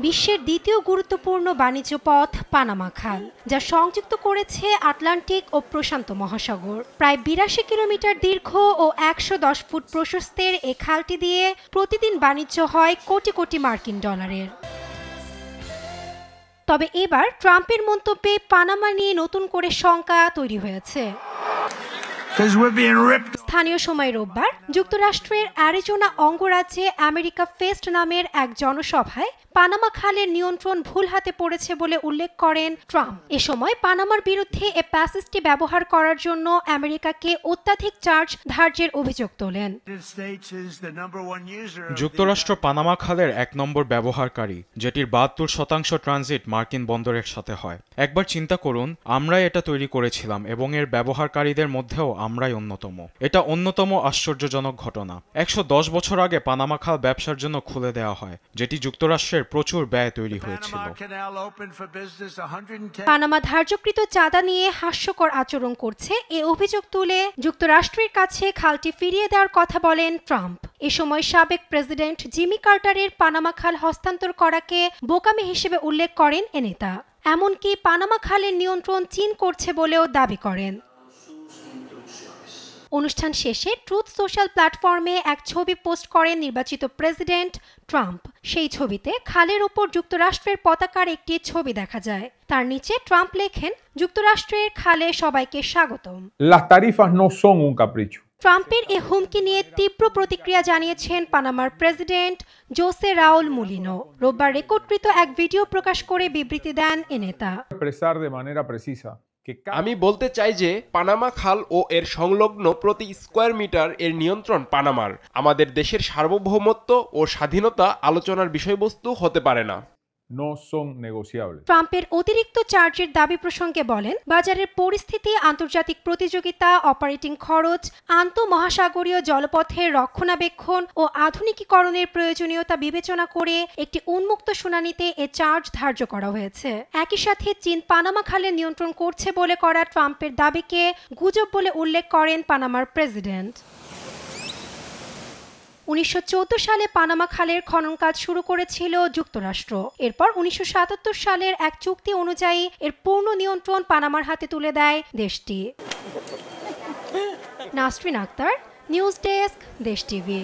বিশ্বের দ্বিতীয় গুরুত্বপূর্ণ বাণিজ্য পথ পানামা খাল, যা সংযুক্ত করেছে আটলান্টিক ও প্রশান্ত মহাসাগর। প্রায় ৮২ কিলোমিটার দীর্ঘ ও ১১০ ফুট প্রশস্তের এই খালটি দিয়ে প্রতিদিন বাণিজ্য হয় কোটি কোটি মার্কিন ডলারের। তবে এবার ট্রাম্পের মন্তব্যে পানামা নিয়ে নতুন করে শঙ্কা তৈরি হয়েছে। স্থানীয় সময় রোববার যুক্তরাষ্ট্রের অ্যারিজোনা অঙ্গরাজ্যে আমেরিকা ফেস্ট নামের এক জনসভায় পানামা খালের নিয়ন্ত্রণ ভুল হাতে পড়েছে বলে উল্লেখ করেন ট্রাম্প। এ সময় পানামার বিরুদ্ধে এ প্যাসেজটি ব্যবহার করার জন্য আমেরিকাকে অত্যাধিক চার্জ ধার্যের অভিযোগ তোলেন। যুক্তরাষ্ট্র পানামা খালের ১ নম্বর ব্যবহারকারী, যেটির ৭২% ট্রানজিট মার্কিন বন্দরের সাথে হয়। একবার চিন্তা করুন, আমরাই এটা তৈরি করেছিলাম এবং এর ব্যবহারকারীদের মধ্যেও আমরাই অন্যতম। এটা অন্যতম আশ্চর্যজনক ঘটনা। ১১০ বছর আগে পানামা খাল ব্যবসার জন্য খুলে দেওয়া হয়, যেটি যুক্তরাষ্ট্রের প্রচুর ব্যয় তৈরি হয়েছিল। পানামা ধার্যকৃত চাঁদা নিয়ে হাস্যকর আচরণ করছে এ অভিযোগ তুলে যুক্তরাষ্ট্রের কাছে খালটি ফিরিয়ে দেওয়ার কথা বলেন ট্রাম্প। এ সময় সাবেক প্রেসিডেন্ট জিমি কার্টারের পানামা খাল হস্তান্তর করাকে বোকামি হিসেবে উল্লেখ করেন এ নেতা। এমনকি পানামা খালের নিয়ন্ত্রণ চীন করছে বলেও দাবি করেন। অনুষ্ঠান শেষে ট্রুথ সোশ্যাল প্ল্যাটফর্মে এক ছবি পোস্ট করেন নির্বাচিত প্রেসিডেন্ট ট্রাম্প। সেই ছবিতে খালের উপর যুক্তরাষ্ট্রের পতাকার একটি ছবি দেখা যায়। তার নিচে ট্রাম্প লেখেন, যুক্তরাষ্ট্রের খালে সবাইকে স্বাগতম। ট্রাম্পের এ হুমকি নিয়ে তীব্র প্রতিক্রিয়া জানিয়েছেন পানামার প্রেসিডেন্ট জোসে রাউল মুলিনো। রোববার রেকর্ডকৃত এক ভিডিও প্রকাশ করে বিবৃতি দেন এ নেতা। আমি বলতে চাই যে পানামা খাল ও এর সংলগ্ন প্রতি স্কয়ার মিটার এর নিয়ন্ত্রণ পানামার। আমাদের দেশের সার্বভৌমত্ব ও স্বাধীনতা আলোচনার বিষয়বস্তু হতে পারে না। ট্রাম্পের অতিরিক্ত চার্জের দাবি প্রসঙ্গে বলেন, বাজারের পরিস্থিতি, আন্তর্জাতিক প্রতিযোগিতা, অপারেটিং খরচ, আন্তঃমহাসাগরীয় জলপথের রক্ষণাবেক্ষণ ও আধুনিকীকরণের প্রয়োজনীয়তা বিবেচনা করে একটি উন্মুক্ত শুনানিতে এ চার্জ ধার্য করা হয়েছে। একই সাথে চীন পানামা খালে নিয়ন্ত্রণ করছে বলে করা ট্রাম্পের দাবিকে গুজব বলে উল্লেখ করেন পানামার প্রেসিডেন্ট। ১৯১৪ সালে পানামা খালের খনন কাজ শুরু করেছিল যুক্তরাষ্ট্র। এরপর ১৯৭৭ সালের এক চুক্তি অনুযায়ী এর পূর্ণ নিয়ন্ত্রণ পানামার হাতে তুলে দেয় দেশটি। নাসরিন আক্তার, নিউজ ডেস্ক, দেশ টিভি।